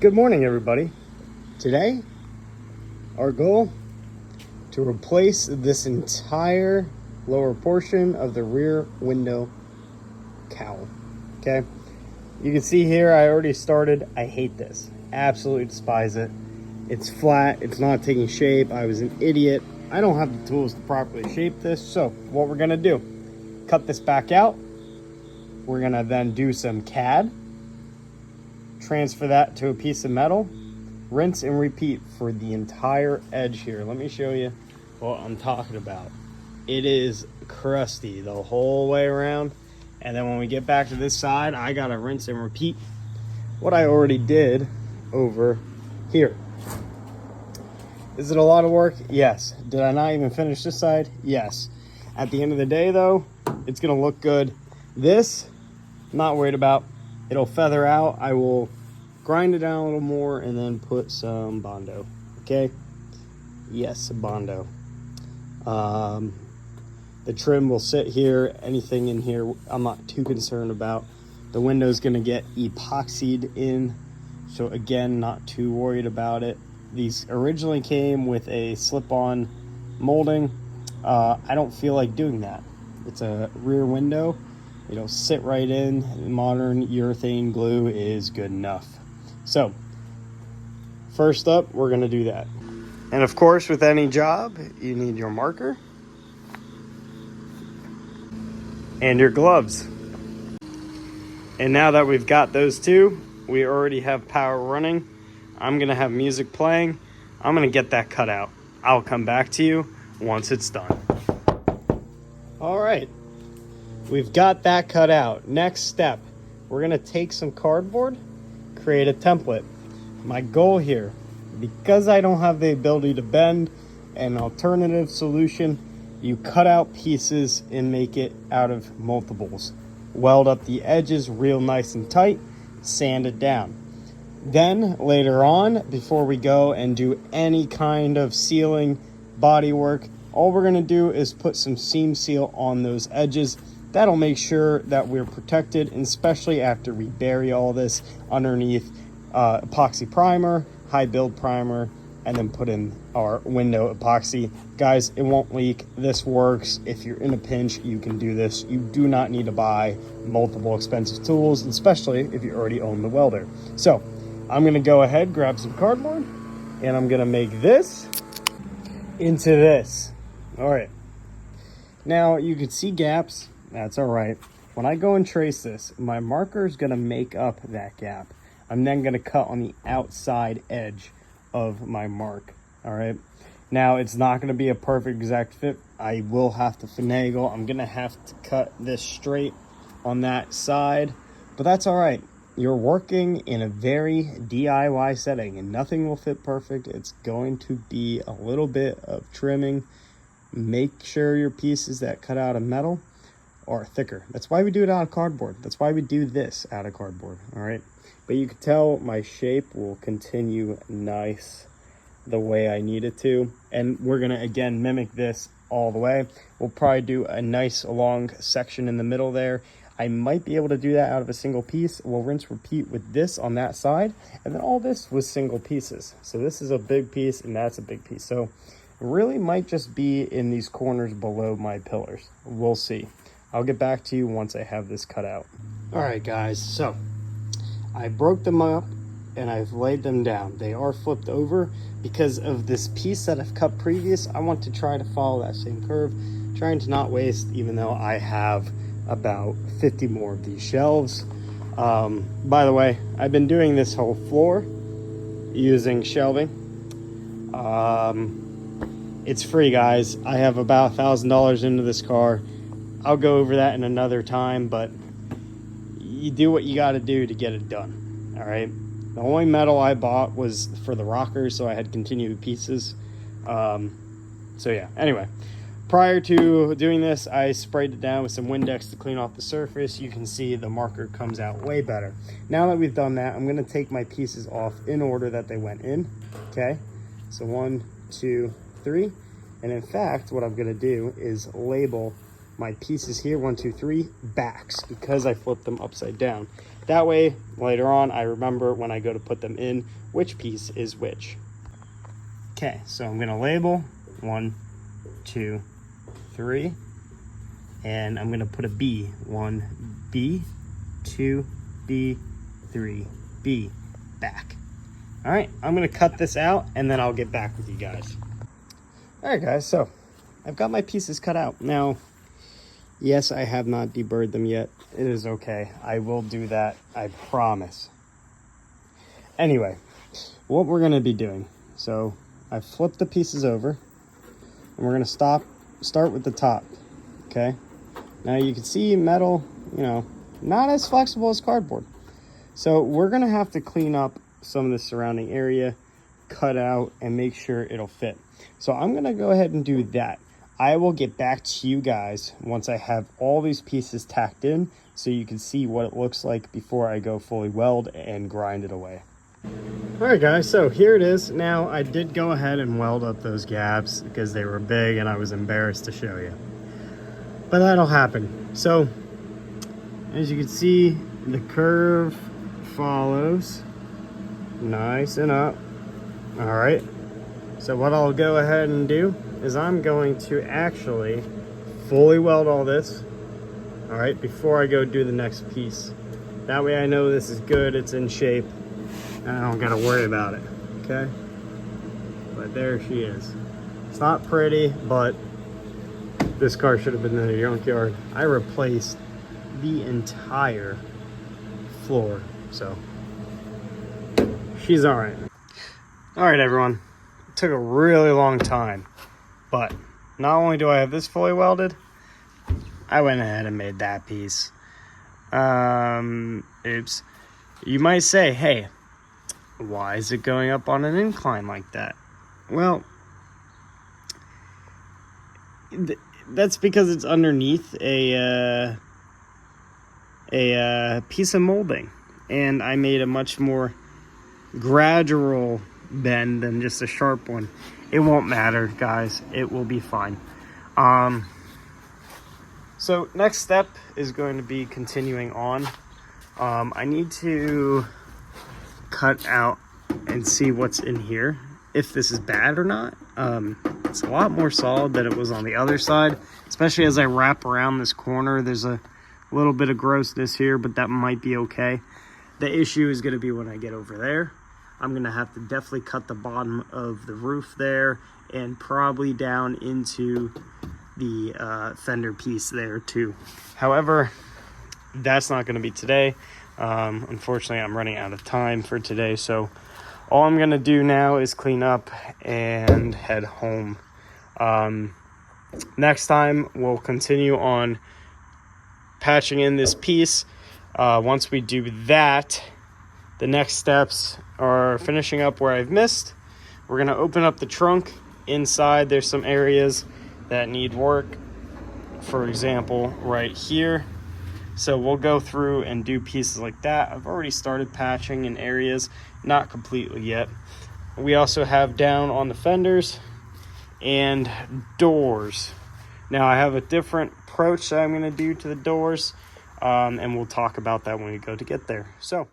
Good morning, everybody. Today, our goal to replace this entire lower portion of the rear window cowl. Okay, you can see here I already started. I hate this. Absolutely despise it. It's flat. It's not taking shape. I was an idiot. I don't have the tools to properly shape this. So what we're gonna do, cut this back out. We're gonna then do some CAD, transfer that to a piece of metal, rinse and repeat for the entire edge here. Let me show you what I'm talking about. It is crusty the whole way around. And then when we get back to this side, I gotta rinse and repeat what I already did over here. Is it a lot of work? Yes. Did I not even finish this side? Yes. At the end of the day though, it's gonna look good. This, not worried about. It'll feather out. I will grind it down a little more and then put some Bondo. Okay? Yes, Bondo. The trim will sit here. Anything in here I'm not too concerned about. The window's gonna get epoxied in, so again, not too worried about it. These originally came with a slip-on molding. I don't feel like doing that. It's a rear window. It'll sit right in. Modern urethane glue is good enough. So, first up, we're gonna do that. And of course, with any job, you need your marker and your gloves. And now that we've got those two, we already have power running. I'm gonna have music playing. I'm gonna get that cut out. I'll come back to you once it's done. All right, we've got that cut out. Next step, we're gonna take some cardboard, create a template. My goal here, because I don't have the ability to bend, an alternative solution, you cut out pieces and make it out of multiples. Weld up the edges real nice and tight, sand it down. Then later on, before we go and do any kind of sealing, body work, all we're gonna do is put some seam seal on those edges. That'll make sure that we're protected, and especially after we bury all this underneath epoxy primer, high build primer, and then put in our window epoxy. Guys, it won't leak. This works. If you're in a pinch, you can do this. You do not need to buy multiple expensive tools, especially if you already own the welder. So I'm gonna go ahead, grab some cardboard, and I'm gonna make this into this. All right. Now you can see gaps. That's all right. When I go and trace this, my marker is gonna make up that gap. I'm then gonna cut on the outside edge of my mark. All right. Now it's not gonna be a perfect exact fit. I will have to finagle. I'm gonna have to cut this straight on that side, but that's all right. You're working in a very DIY setting and nothing will fit perfect. It's going to be a little bit of trimming. Make sure your pieces that cut out of metal are thicker. That's why we do it out of cardboard. That's why we do this out of cardboard. All right. But you can tell my shape will continue nice the way I need it to. And we're gonna, again, mimic this all the way. We'll probably do a nice long section in the middle there. I might be able to do that out of a single piece. We'll rinse, repeat with this on that side. And then all this was single pieces. So this is a big piece and that's a big piece. So it really might just be in these corners below my pillars. We'll see. I'll get back to you once I have this cut out. All right, guys, so I broke them up and I've laid them down. They are flipped over because of this piece that I've cut previous. I want to try to follow that same curve, trying to not waste, even though I have about 50 more of these shelves. By the way, I've been doing this whole floor using shelving. It's free, guys. I have about $1,000 into this car. I'll go over that in another time, but you do what you got to do to get it done. All right. The only metal I bought was for the rockers, so I had continued pieces. So yeah, anyway, prior to doing this, I sprayed it down with some Windex to clean off the surface. You can see the marker comes out way better. Now that we've done that, I'm going to take my pieces off in order that they went in. Okay. So 1, 2, 3. And in fact, what I'm going to do is label my pieces here, 1, 2, 3, backs, because I flipped them upside down. That way, later on, I remember when I go to put them in, which piece is which. Okay, so I'm gonna label 1, 2, 3, and I'm gonna put a B. 1, B, 2, B, 3, B, back. All right, I'm gonna cut this out and then I'll get back with you guys. All right, guys, so I've got my pieces cut out. Now, yes, I have not deburred them yet. It is okay. I will do that, I promise. Anyway, what we're gonna be doing. So I flipped the pieces over and we're gonna start with the top, okay? Now you can see metal, you know, not as flexible as cardboard. So we're gonna have to clean up some of the surrounding area, cut out, and make sure it'll fit. So I'm gonna go ahead and do that. I will get back to you guys once I have all these pieces tacked in so you can see what it looks like before I go fully weld and grind it away. All right, guys, so here it is. Now, I did go ahead and weld up those gaps because they were big and I was embarrassed to show you. But that'll happen. So, as you can see, the curve follows nice and up. All right, so what I'll go ahead and do is I'm going to actually fully weld all this, all right, before I go do the next piece. That way I know this is good, it's in shape, and I don't gotta worry about it, okay? But there she is. It's not pretty, but this car should have been in the junkyard. I replaced the entire floor, so she's all right. All right, everyone. It took a really long time, but not only do I have this fully welded, I went ahead and made that piece. Oops. You might say, hey, why is it going up on an incline like that? Well, that's because it's underneath a piece of molding, and I made a much more gradual bend than just a sharp one. It won't matter, guys. It will be fine. So next step is going to be continuing on. I need to cut out and see what's in here, if this is bad or not. It's a lot more solid than it was on the other side, especially as I wrap around this corner. There's a little bit of grossness here, but that might be okay. The issue is going to be when I get over there. I'm going to have to definitely cut the bottom of the roof there and probably down into the fender piece there too. However, that's not going to be today. Unfortunately, I'm running out of time for today, so all I'm going to do now is clean up and head home. Next time, we'll continue on patching in this piece. Once we do that, the next steps are finishing up where I've missed. We're going to open up the trunk. Inside, there's some areas that need work. For example, right here. So we'll go through and do pieces like that. I've already started patching in areas, not completely yet. We also have down on the fenders and doors. Now I have a different approach that I'm going to do to the doors, and we'll talk about that when we go to get there. So,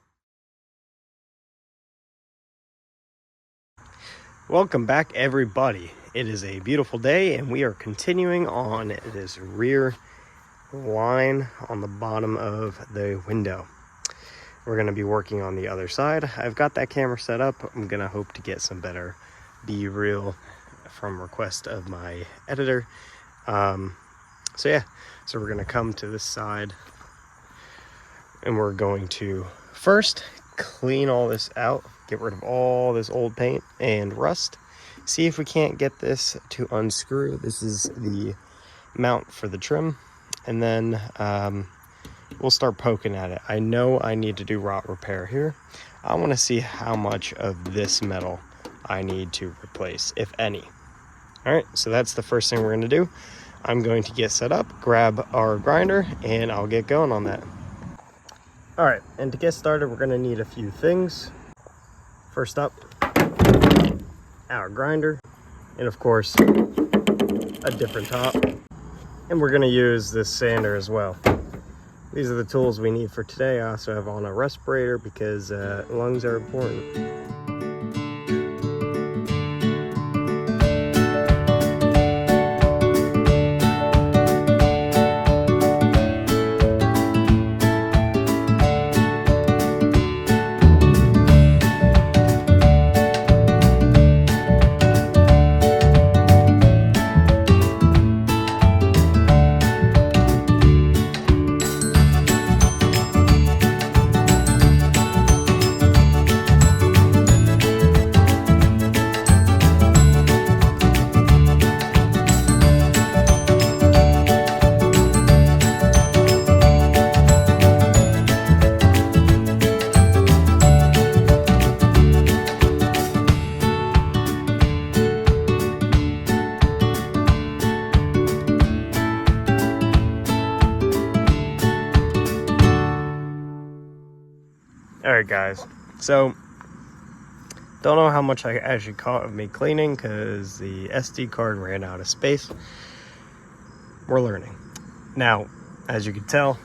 welcome back, everybody. It is a beautiful day, and we are continuing on this rear line on the bottom of the window. We're going to be working on the other side. I've got that camera set up. I'm going to hope to get some better B-reel from request of my editor. So yeah, so we're going to come to this side, and we're going to first clean all this out, get rid of all this old paint and rust, see if we can't get this to unscrew. This is the mount for the trim, and then we'll start poking at it. I know I need to do rot repair here. I want to see how much of this metal I need to replace, if any. All right, so that's the first thing we're going to do. I'm going to get set up, grab our grinder, and I'll get going on that. All right, and to get started, we're going to need a few things. First up, our grinder, and of course, a different top. And we're going to use this sander as well. these are the tools we need for today. I also have on a respirator because lungs are important. Alright guys, so don't know how much I actually caught of me cleaning because the SD card ran out of space. We're learning. Now, as you can tell,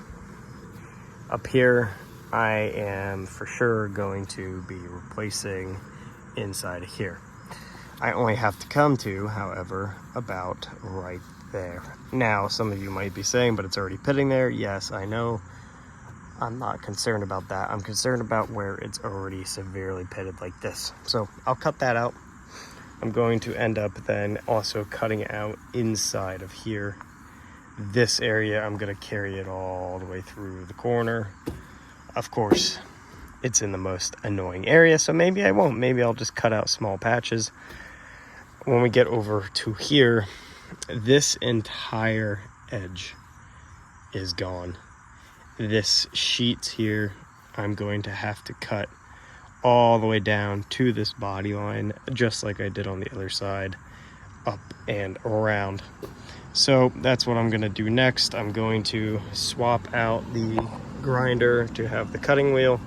up here I am for sure going to be replacing inside of here. I only have to come to, however, about right there. Now, some of you might be saying, but it's already pitting there. Yes, I know. I'm not concerned about that. I'm concerned about where it's already severely pitted like this. So I'll cut that out. I'm going to end up then also cutting out inside of here. This area, I'm going to carry it all the way through the corner. Of course, it's in the most annoying area, so maybe I won't. Maybe I'll just cut out small patches. When we get over to here, this entire edge is gone. This sheet here, I'm going to have to cut all the way down to this body line, just like I did on the other side, up and around. So that's what I'm going to do next. I'm going to swap out the grinder to have the cutting wheel,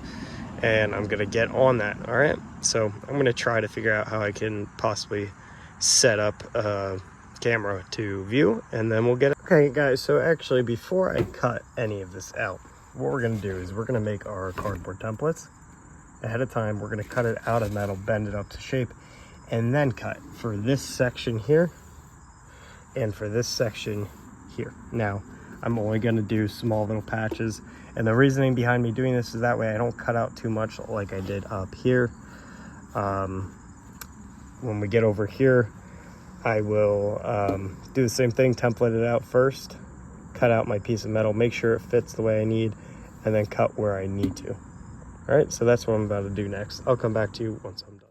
and I'm going to get on that. All right, so I'm going to try to figure out how I can possibly set up a camera to view, and then we'll get it. Okay guys, so actually before I cut any of this out, what we're going to do is we're going to make our cardboard templates ahead of time. We're going to cut it out of metal, bend it up to shape, and then cut for this section here and for this section here. Now I'm only going to do small little patches, and the reasoning behind me doing this is that way I don't cut out too much like I did up here. When we get over here, I will do the same thing, template it out first, cut out my piece of metal, make sure it fits the way I need, and then cut where I need to. All right, so that's what I'm about to do next. I'll come back to you once I'm done.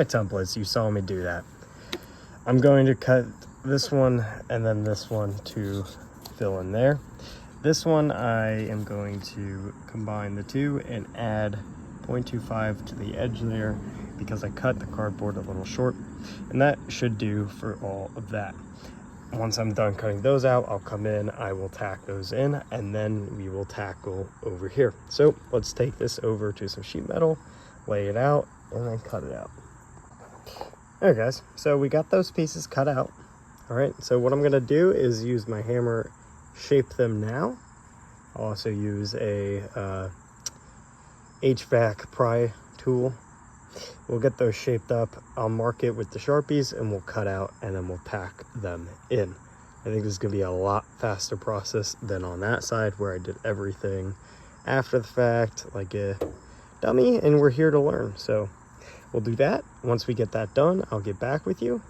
templates, you saw me do that. I'm going to cut this one and then this one to fill in there. This one I am going to combine the two and add 0.25 to the edge there because I cut the cardboard a little short, and that should do for all of that. Once I'm done cutting those out, I'll come in, I will tack those in, and then we will tackle over here. So let's take this over to some sheet metal, lay it out, and then cut it out. All right guys, so we got those pieces cut out. All right, so what I'm gonna do is use my hammer, shape them now. I'll also use a HVAC pry tool. We'll get those shaped up. I'll mark it with the Sharpies and we'll cut out and then we'll tack them in. I think this is gonna be a lot faster process than on that side where I did everything after the fact like a dummy, and we're here to learn. So we'll do that. Once we get that done, I'll get back with you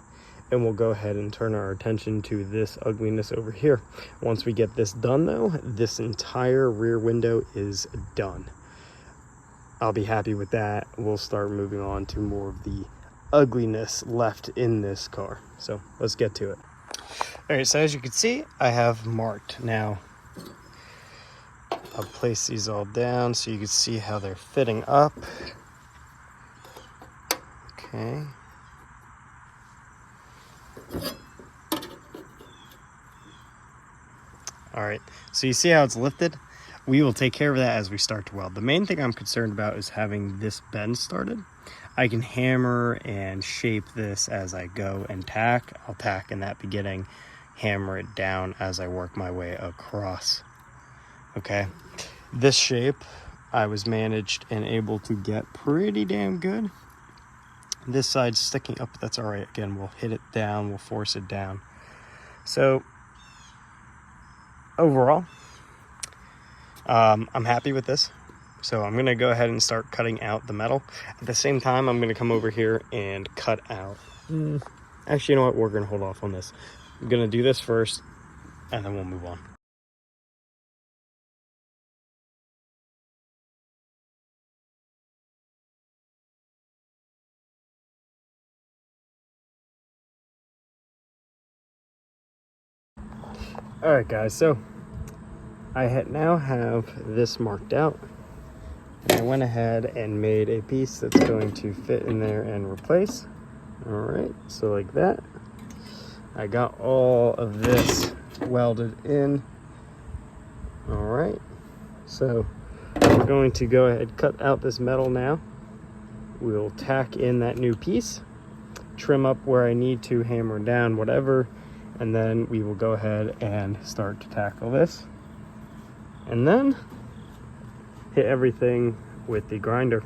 and we'll go ahead and turn our attention to this ugliness over here. Once we get this done though, this entire rear window is done. I'll be happy with that. We'll start moving on to more of the ugliness left in this car. So let's get to it. All right, so as you can see, I have marked. Now, I'll place these all down so you can see how they're fitting up. Okay. All right, so you see how it's lifted? We will take care of that as we start to weld. The main thing I'm concerned about is having this bend started. I can hammer and shape this as I go and tack. I'll tack in that beginning, hammer it down as I work my way across. Okay, this shape I was managed and able to get pretty damn good. This side's sticking up, that's all right. Again, we'll hit it down, we'll force it down. So overall, I'm happy with this. So I'm gonna go ahead and start cutting out the metal. At the same time, I'm gonna come over here and cut out. Actually, you know what? We're gonna hold off on this. I'm gonna do this first and then we'll move on. All right, guys, so I now have this marked out. And I went ahead and made a piece that's going to fit in there and replace. All right, so like that. I got all of this welded in. All right, so we're going to go ahead and cut out this metal now. We'll tack in that new piece, trim up where I need to, hammer down, whatever, and then we will go ahead and start to tackle this. And then hit everything with the grinder.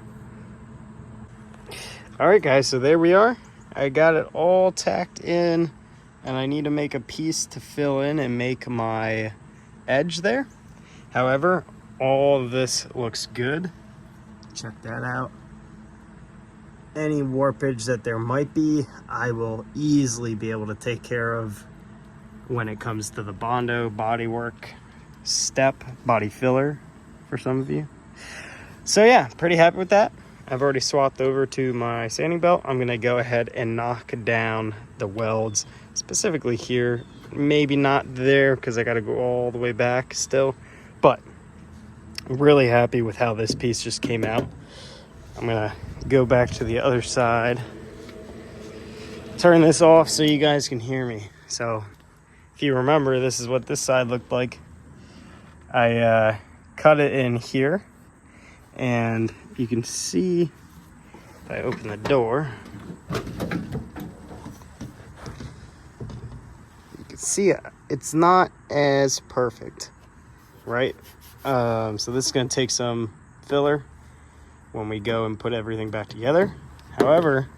All right, guys, so there we are. I got it all tacked in, and I need to make a piece to fill in and make my edge there. However, all of this looks good. Check that out. Any warpage that there might be, I will easily be able to take care of when it comes to the Bondo bodywork step, body filler for some of you. So yeah, pretty happy with that. I've already swapped over to my sanding belt. I'm gonna go ahead and knock down the welds, specifically here. Maybe not there because I gotta go all the way back still, but I'm really happy with how this piece just came out. I'm gonna go back to the other side, turn this off so you guys can hear me. So if you remember, this is what this side looked like. I cut it in here, and you can see if I open the door, you can see it's not as perfect, right? So this is going to take some filler when we go and put everything back together. However,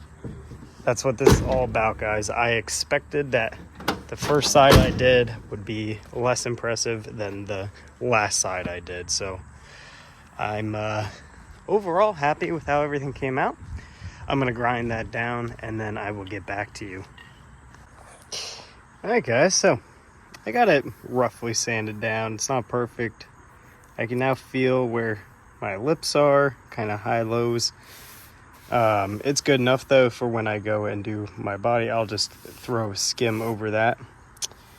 that's what this is all about, guys. I expected that the first side I did would be less impressive than the last side I did. So I'm overall happy with how everything came out. I'm going to grind that down and then I will get back to you. All right, guys, so I got it roughly sanded down. It's not perfect. I can now feel where my lips are, kind of high lows. It's good enough though for when I go and do my body. I'll just throw a skim over that.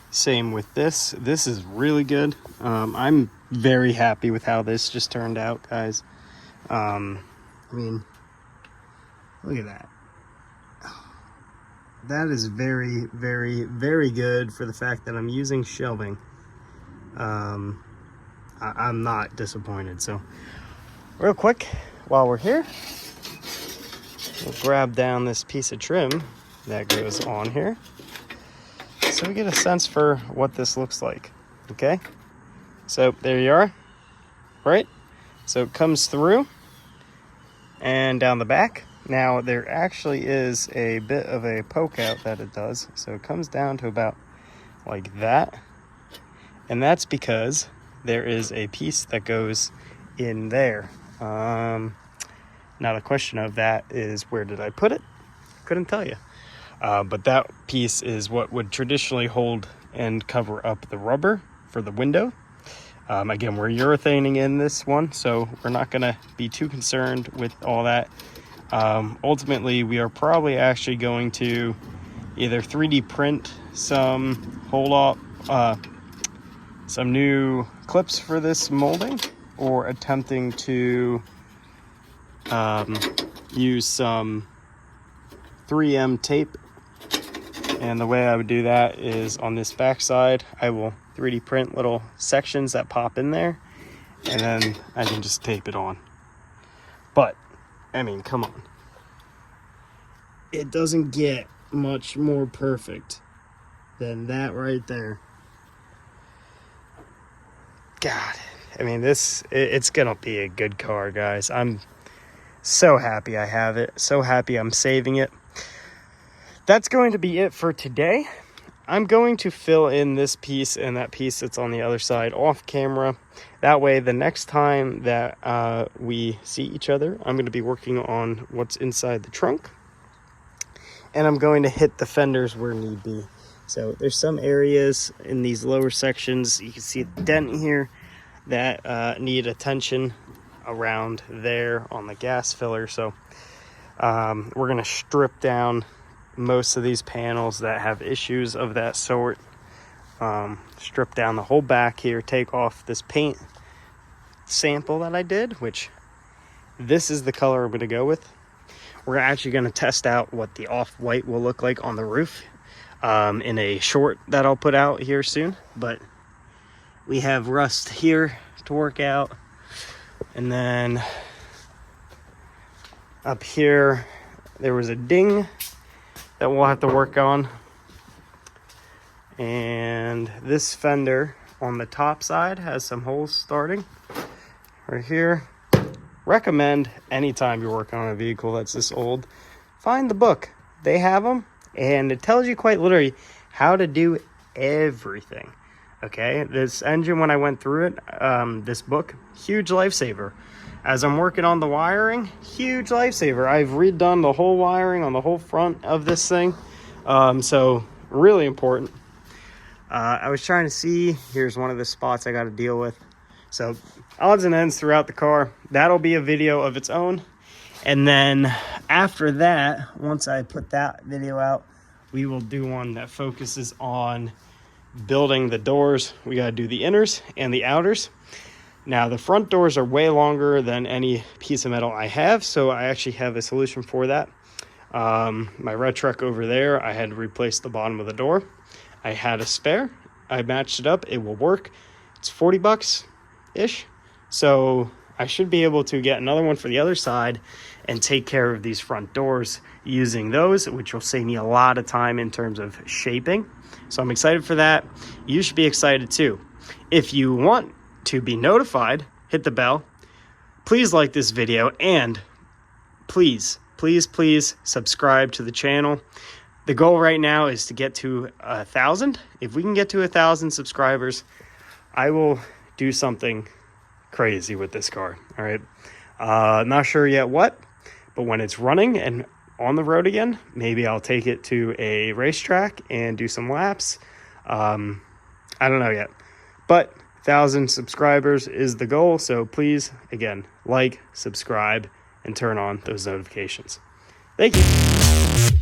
Same with this. This is really good. I'm very happy with how this just turned out, guys. I mean, look at that. That is very, very, very good for the fact that I'm using shelving. I'm not disappointed. So real quick, while we're here, we'll grab down this piece of trim that goes on here, so we get a sense for what this looks like. Okay, so there you are, right? So it comes through and down the back. Now there actually is a bit of a poke out that it does, so it comes down to about like that, and that's because there is a piece that goes in there. Now the question of that is, where did I put it? Couldn't tell you. But that piece is what would traditionally hold and cover up the rubber for the window. Again, we're urethaning in this one, so we're not going to be too concerned with all that. Ultimately, we are probably actually going to either 3D print some some new clips for this molding, or attempting to use some 3M tape. And the way I would do that is, on this back side, I will 3D print little sections that pop in there, and then I can just tape it on. But I mean, come on, it doesn't get much more perfect than that right there. God, I mean, it's gonna be a good car, guys. I'm so happy I have it, so happy I'm saving it. That's going to be it for today. I'm going to fill in this piece and that piece that's on the other side off camera. That way, the next time that we see each other, I'm going to be working on what's inside the trunk. And I'm going to hit the fenders where need be. So there's some areas in these lower sections, you can see the dent here, that need attention around there on the gas filler. So we're going to strip down most of these panels that have issues of that sort. Strip down the whole back here, take off this paint sample that I did, which this is the color I'm going to go with. We're actually going to test out what the off-white will look like on the roof in a short that I'll put out here soon. But we have rust here to work out, and then up here there was a ding that we'll have to work on. And this fender on the top side has some holes starting right here. Recommend anytime you're working on a vehicle that's this old, find the book. They have them, and it tells you quite literally how to do everything. Okay, this engine, when I went through it, this book, huge lifesaver. As I'm working on the wiring, huge lifesaver. I've redone the whole wiring on the whole front of this thing. So really important. I was trying to see, here's one of the spots I got to deal with. So odds and ends throughout the car. That'll be a video of its own. And then after that, once I put that video out, we will do one that focuses on building the doors. We got to do the inners and the outers. Now, the front doors are way longer than any piece of metal I have, so I actually have a solution for that. My red truck over there, I had to replace the bottom of the door. I had a spare. I matched it up. It will work. It's 40 bucks-ish. So I should be able to get another one for the other side and take care of these front doors using those, which will save me a lot of time in terms of shaping. So I'm excited for that. You should be excited too. If you want to be notified, hit the bell. Please like this video, and please subscribe to the channel. The goal right now is to get to 1,000. If we can get to 1,000 subscribers, I will do something crazy with this car. All right. Not sure yet what, but when it's running and on the road again, maybe I'll take it to a racetrack and do some laps. I don't know yet, but 1,000 subscribers is the goal. So please, again, like, subscribe, and turn on those notifications. Thank you.